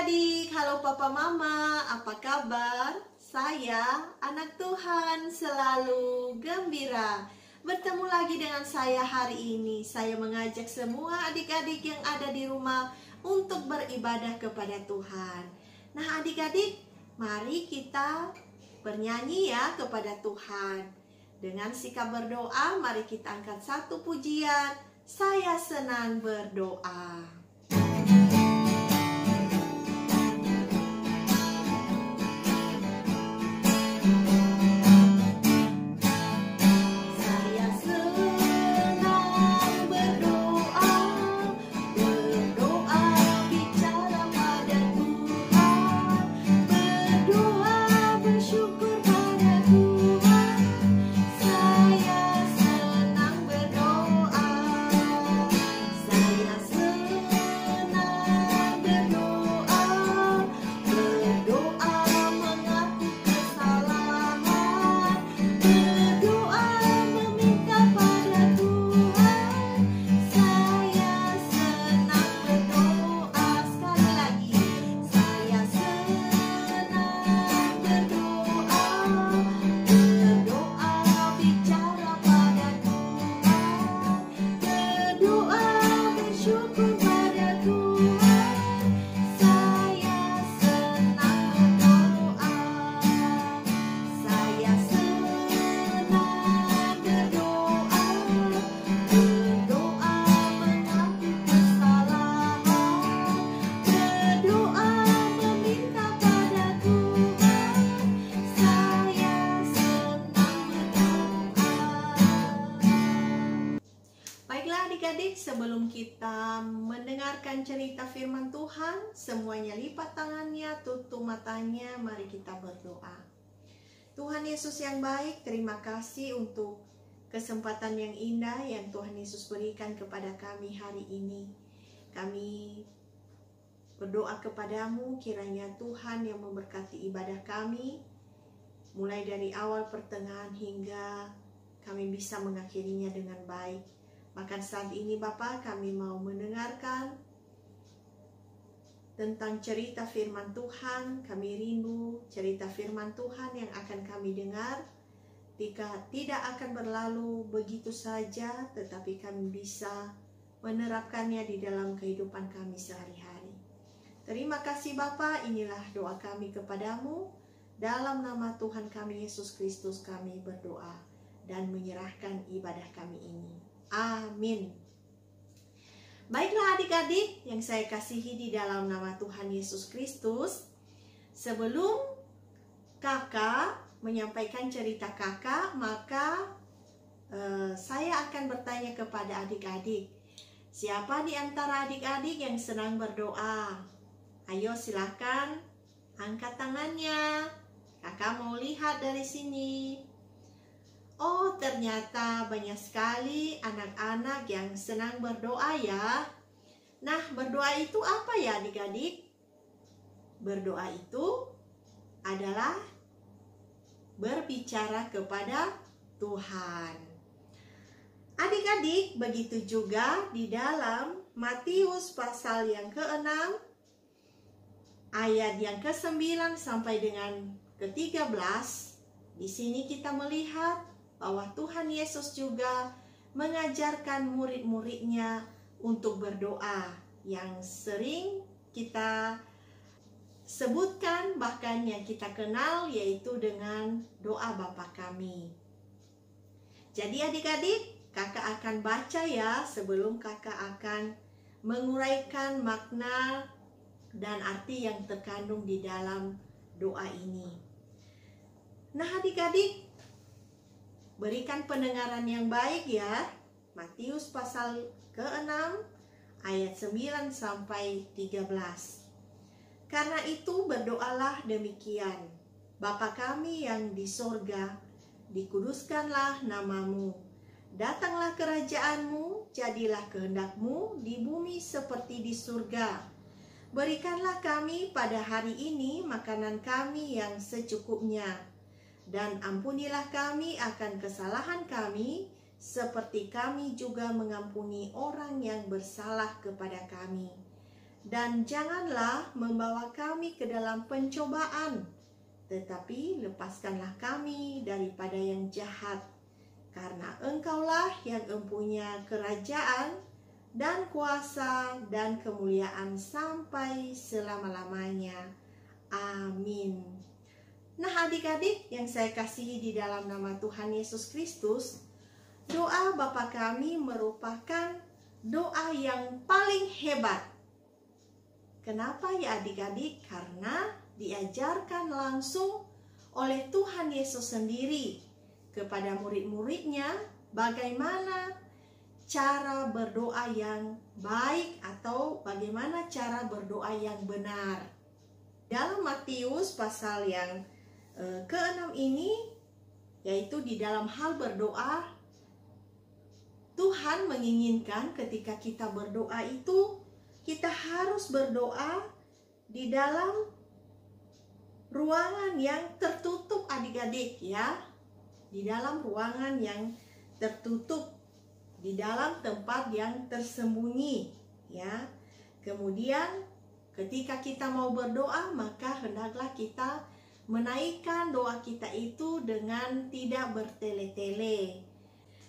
adik-adik, halo papa mama, apa kabar? Saya, anak Tuhan, selalu gembira. Bertemu lagi dengan saya hari ini. Saya mengajak semua adik-adik yang ada di rumah untuk beribadah kepada Tuhan. Nah adik-adik, mari kita bernyanyi ya kepada Tuhan. Dengan sikap berdoa, mari kita angkat satu pujian. Saya senang berdoa. Adik-adik, sebelum kita mendengarkan cerita firman Tuhan, semuanya lipat tangannya, tutup matanya, mari kita berdoa. Tuhan Yesus yang baik, terima kasih untuk kesempatan yang indah yang Tuhan Yesus berikan kepada kami hari ini. Kami berdoa kepadamu, kiranya Tuhan yang memberkati ibadah kami, mulai dari awal, pertengahan, hingga kami bisa mengakhirinya dengan baik. Maka saat ini Bapa, kami mau mendengarkan tentang cerita firman Tuhan. Kami rindu cerita firman Tuhan yang akan kami dengar tidak akan berlalu begitu saja, tetapi kami bisa menerapkannya di dalam kehidupan kami sehari-hari. Terima kasih Bapa, inilah doa kami kepadamu. Dalam nama Tuhan kami Yesus Kristus kami berdoa dan menyerahkan ibadah kami ini. Amin. Baiklah adik-adik yang saya kasihi di dalam nama Tuhan Yesus Kristus. Sebelum kakak menyampaikan cerita kakak, maka saya akan bertanya kepada adik-adik. Siapa di antara adik-adik yang senang berdoa? Ayo silahkan angkat tangannya. Kakak mau lihat dari sini. Oh, ternyata banyak sekali anak-anak yang senang berdoa ya. Nah, berdoa itu apa ya adik-adik? Berdoa itu adalah berbicara kepada Tuhan. Adik-adik, begitu juga di dalam Matius pasal yang ke-6, ayat yang ke-9 sampai dengan ke-13. Di sini kita melihat bahwa Tuhan Yesus juga mengajarkan murid-muridnya untuk berdoa yang sering kita sebutkan, bahkan yang kita kenal, yaitu dengan doa Bapa kami. Jadi adik-adik, kakak akan baca ya sebelum kakak akan menguraikan makna dan arti yang terkandung di dalam doa ini. Nah adik-adik, berikan pendengaran yang baik ya. Matius pasal ke-6 ayat 9 sampai 13. Karena itu berdoalah demikian. Bapa kami yang di sorga, dikuduskanlah namamu. Datanglah kerajaanmu, jadilah kehendakmu di bumi seperti di surga. Berikanlah kami pada hari ini makanan kami yang secukupnya. Dan ampunilah kami akan kesalahan kami, seperti kami juga mengampuni orang yang bersalah kepada kami. dan janganlah membawa kami ke dalam pencobaan, tetapi lepaskanlah kami daripada yang jahat. Karena Engkaulah yang mempunyai kerajaan dan kuasa dan kemuliaan sampai selama-lamanya. Amin. Nah, adik-adik yang saya kasihi di dalam nama Tuhan Yesus Kristus, doa Bapa kami merupakan doa yang paling hebat. Kenapa ya adik-adik? Karena diajarkan langsung oleh Tuhan Yesus sendiri kepada murid-muridnya bagaimana cara berdoa yang baik atau bagaimana cara berdoa yang benar. Dalam Matius pasal yang ke-6 ini, yaitu di dalam hal berdoa, Tuhan menginginkan ketika kita berdoa itu, kita harus berdoa di dalam ruangan yang tertutup adik-adik ya. Di dalam ruangan yang tertutup, di dalam tempat yang tersembunyi ya. Kemudian ketika kita mau berdoa, maka hendaklah kita menaikkan doa kita itu dengan tidak bertele-tele.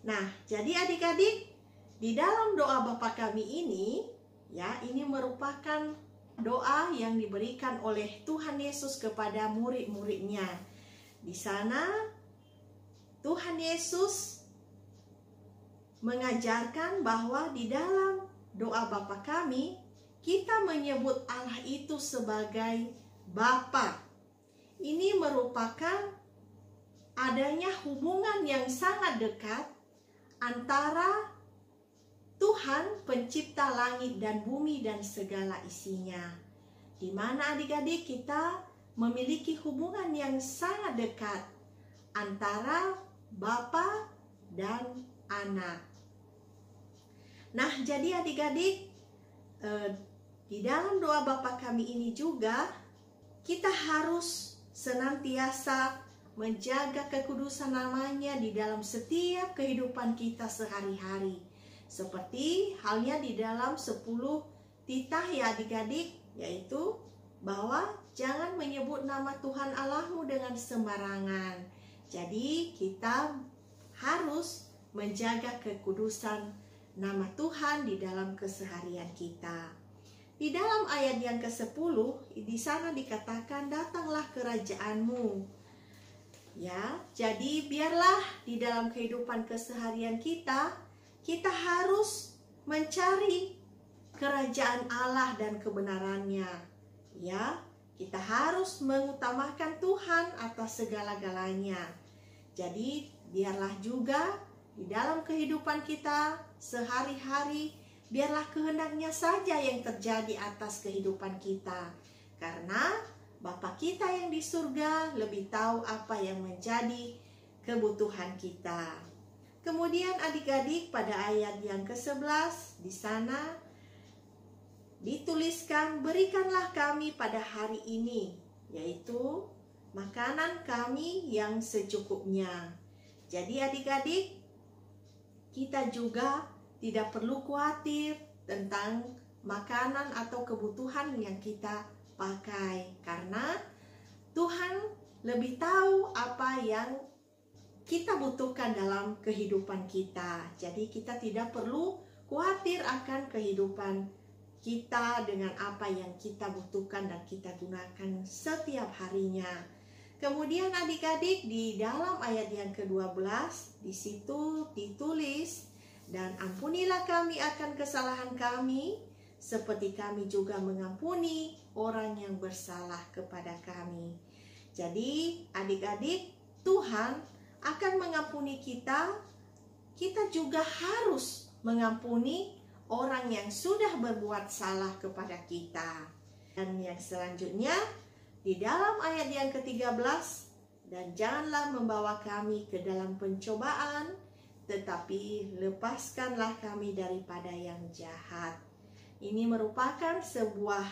Nah, jadi adik-adik, di dalam doa Bapa kami ini, ya, ini merupakan doa yang diberikan oleh Tuhan Yesus kepada murid-muridnya. Di sana, Tuhan Yesus mengajarkan bahwa di dalam doa Bapa kami, kita menyebut Allah itu sebagai Bapa. Ini merupakan adanya hubungan yang sangat dekat antara Tuhan pencipta langit dan bumi dan segala isinya, di mana adik-adik kita memiliki hubungan yang sangat dekat antara Bapa dan Anak. Nah, jadi adik-adik, di dalam doa Bapa kami ini juga kita harus senantiasa menjaga kekudusan namanya di dalam setiap kehidupan kita sehari-hari. Seperti halnya di dalam 10 titah ya adik-adik, yaitu bahwa jangan menyebut nama Tuhan Allahmu dengan sembarangan. Jadi kita harus menjaga kekudusan nama Tuhan di dalam keseharian kita. Di dalam ayat yang ke-10, di sana dikatakan, datanglah kerajaanmu. Ya, jadi biarlah di dalam kehidupan keseharian kita harus mencari kerajaan Allah dan kebenarannya. Ya, kita harus mengutamakan Tuhan atas segala-galanya. Jadi, biarlah juga di dalam kehidupan kita sehari-hari, biarlah kehendaknya saja yang terjadi atas kehidupan kita. Karena Bapa kita yang di surga lebih tahu apa yang menjadi kebutuhan kita. Kemudian adik-adik pada ayat yang ke-11 di sana dituliskan, berikanlah kami pada hari ini, yaitu makanan kami yang secukupnya. Jadi adik-adik, kita juga tidak perlu khawatir tentang makanan atau kebutuhan yang kita pakai, karena Tuhan lebih tahu apa yang kita butuhkan dalam kehidupan kita. Jadi kita tidak perlu khawatir akan kehidupan kita dengan apa yang kita butuhkan dan kita gunakan setiap harinya. Kemudian adik-adik di dalam ayat yang ke-12 di situ ditulis, dan ampunilah kami akan kesalahan kami, seperti kami juga mengampuni orang yang bersalah kepada kami. Jadi adik-adik, Tuhan akan mengampuni kita, kita juga harus mengampuni orang yang sudah berbuat salah kepada kita. Dan yang selanjutnya, di dalam ayat yang ke-13, dan janganlah membawa kami ke dalam pencobaan, tetapi lepaskanlah kami daripada yang jahat. Ini merupakan sebuah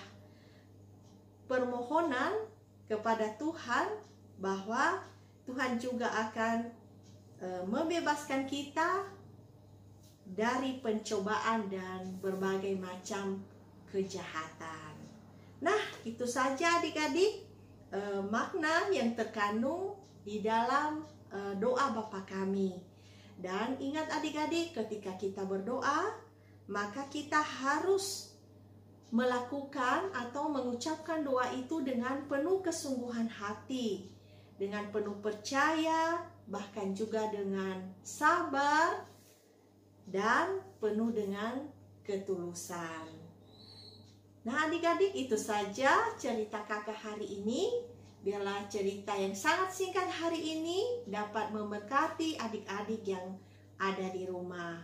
permohonan kepada Tuhan bahwa Tuhan juga akan membebaskan kita dari pencobaan dan berbagai macam kejahatan. Nah, itu saja adik-adik makna yang terkandung di dalam doa Bapa kami. Dan ingat adik-adik, ketika kita berdoa, maka kita harus melakukan atau mengucapkan doa itu dengan penuh kesungguhan hati, dengan penuh percaya, bahkan juga dengan sabar, dan penuh dengan ketulusan. Nah adik-adik, itu saja cerita kakak hari ini. Biarlah cerita yang sangat singkat hari ini dapat memberkati adik-adik yang ada di rumah.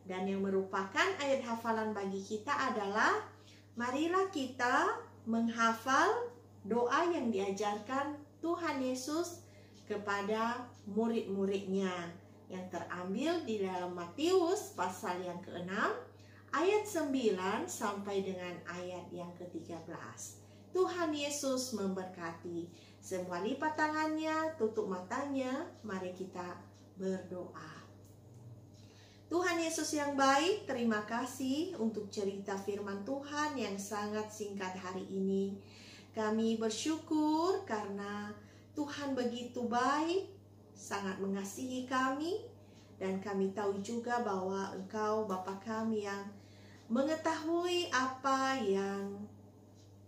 Dan yang merupakan ayat hafalan bagi kita adalah, marilah kita menghafal doa yang diajarkan Tuhan Yesus kepada murid-muridnya, yang terambil di dalam Matius pasal yang ke-6 ayat 9 sampai dengan ayat yang ke-13. Tuhan Yesus memberkati. Semua lipat tangannya, tutup matanya, mari kita berdoa. Tuhan Yesus yang baik, terima kasih untuk cerita firman Tuhan yang sangat singkat hari ini. Kami bersyukur karena Tuhan begitu baik, sangat mengasihi kami, dan kami tahu juga bahwa Engkau Bapa kami yang mengetahui apa yang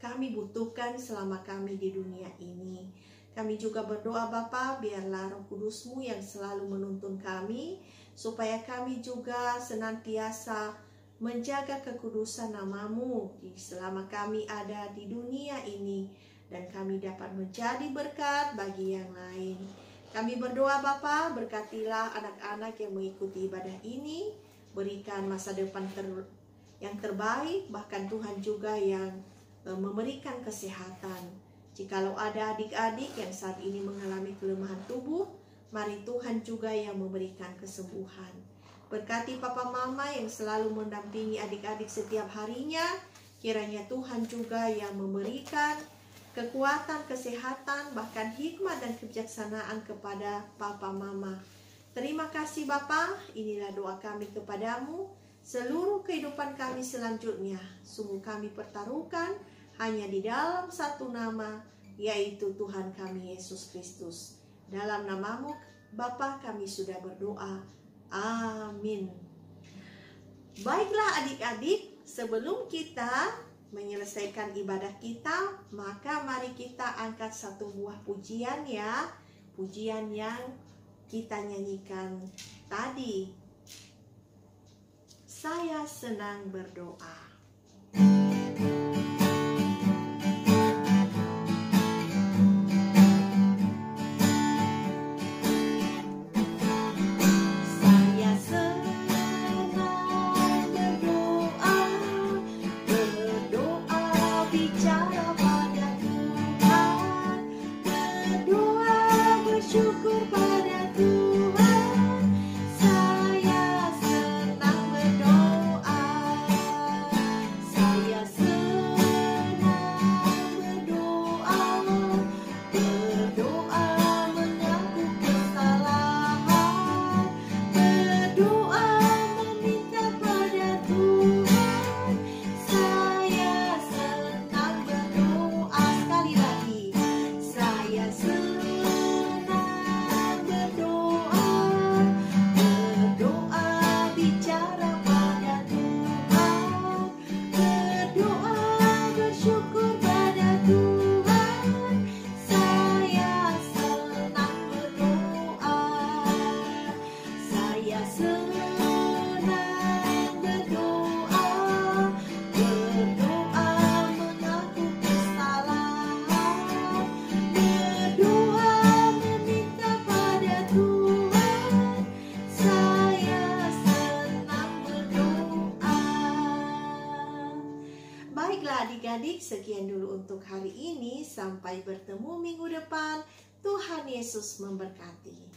kami butuhkan selama kami di dunia ini. Kami juga berdoa Bapa, biarlah Roh Kudus-Mu yang selalu menuntun kami, supaya kami juga senantiasa menjaga kekudusan nama-Mu selama kami ada di dunia ini, dan kami dapat menjadi berkat bagi yang lain. Kami berdoa Bapa, berkatilah anak-anak yang mengikuti ibadah ini, berikan masa depan yang terbaik, bahkan Tuhan juga yang memberikan kesehatan. Jikalau ada adik-adik yang saat ini mengalami kelemahan tubuh, mari Tuhan juga yang memberikan kesembuhan. Berkati Papa Mama yang selalu mendampingi adik-adik setiap harinya, kiranya Tuhan juga yang memberikan kekuatan, kesehatan, bahkan hikmat dan kebijaksanaan kepada Papa Mama. Terima kasih Bapa, inilah doa kami kepadamu. Seluruh kehidupan kami selanjutnya, sungguh kami pertaruhkan hanya di dalam satu nama, yaitu Tuhan kami Yesus Kristus. Dalam nama-Mu Bapa kami sudah berdoa. Amin. Baiklah adik-adik, sebelum kita menyelesaikan ibadah kita, maka mari kita angkat satu buah pujian ya. Pujian yang kita nyanyikan tadi. Saya senang berdoa. Adik-adik, sekian dulu untuk hari ini. Sampai bertemu minggu depan. Tuhan Yesus memberkati.